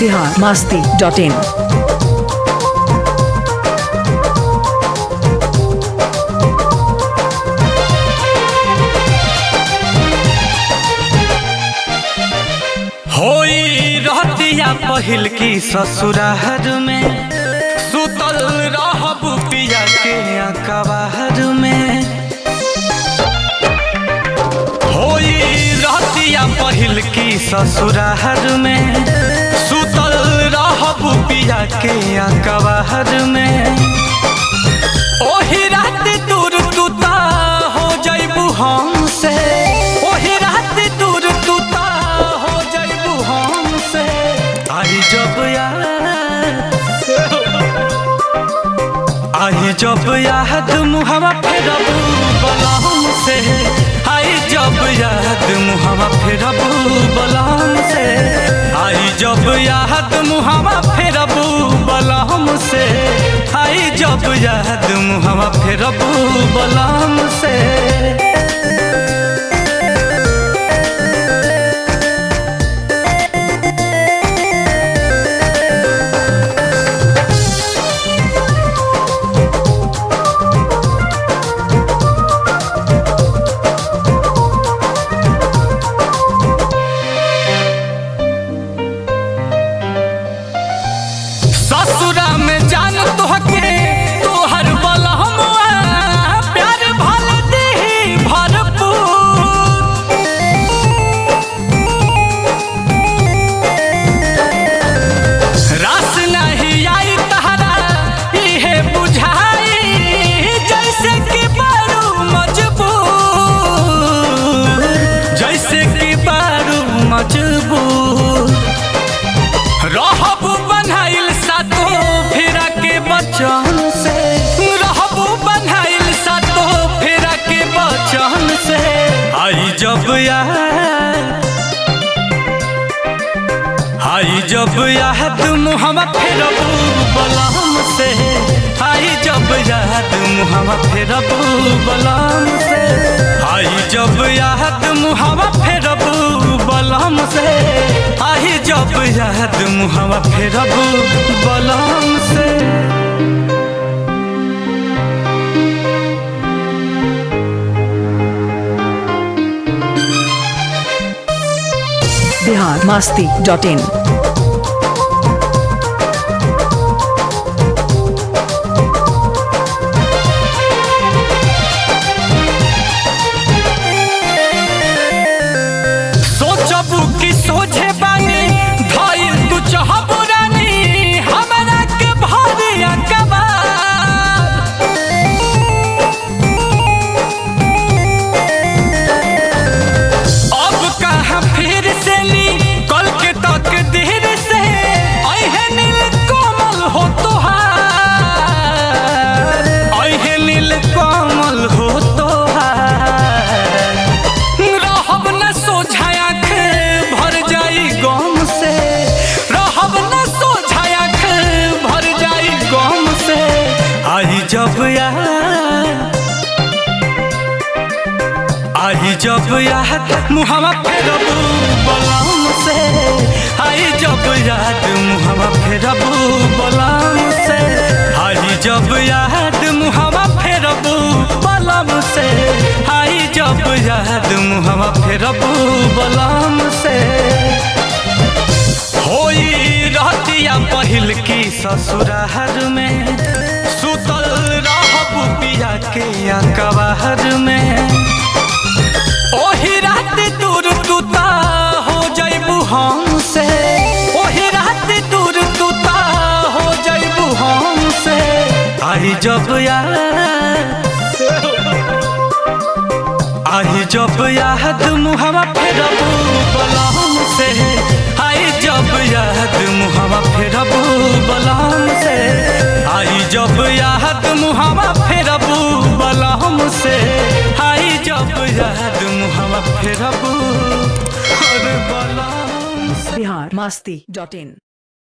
biharmasti.in। होई रहतिया पहिल की ससुरार में सुतल रहब पिया के अकबार में। होई रहतिया पहिल की ससुरार में सुतल रहब पिया के अकबार में। ओही रात दूर तुता हो जइबू हमसे, ओही रात दूर तुता हो जइबू हमसे। आई जब याद मुहवा फेरबू बलम से। आई जब याद मुहवा फेरबू बलम से। आई जब याद मुहवा फेरबू बलम से। आई जब याद मुहवा फेरबू बलम से। ससुरा में जान तोहके तोहर बलहमुआ प्यार भल देही भरपूर। रास नहीं आई तहरा इहे बुझाई जैसे कि बारू मजबूर, जैसे कि बारू मजबूर। रहब बनाइल सातो फेरा के बचन से, रहबू बनाइल सातो फेरा के बचन से। आई जब याद मुहवा फेरबू बलम से। आई जब याद मुहवा फेरबू बलम से। आई जब याद मुहवा फेरबू बलम से। आई जब याद मुहवा फेरबू बलम से। biharmasti.in। सोचबू कि सोझे बानी धइल तू चाहबू रानी हमरा के भरिया कबार। अब कहाँ फिर से ली कल के तक देर से अहे नील कोमल हो तोहार, अहे नील कोमल हो तोहार। रहब न सोझाया भर जाई गम से, रहब न सोझाया भर जाई गम से। आई जब याद मुहवा फेरबू बलम से। आई जब याद मुहवा फेरबू बलम से। आई जब याद मुहवा फेरबू बलम से। आई जब याद मुहवा फेरबू बलम से। होई रहतिया पहिल की ससुरार में सुतल रहब पिया के अकबार में। ओही रात दूर तुता हो जइबू हमसे, ओही रात दूर तुता हो जइबू हमसे। आई जब याद मुहवा फेरबू बलम से। आई जब याद मुहवा फेरबू बलम से। आई जब याद मुहवा फेरबू बलम से। आई जब याद मुहवा फेरबू बलम से। biharmasti.in।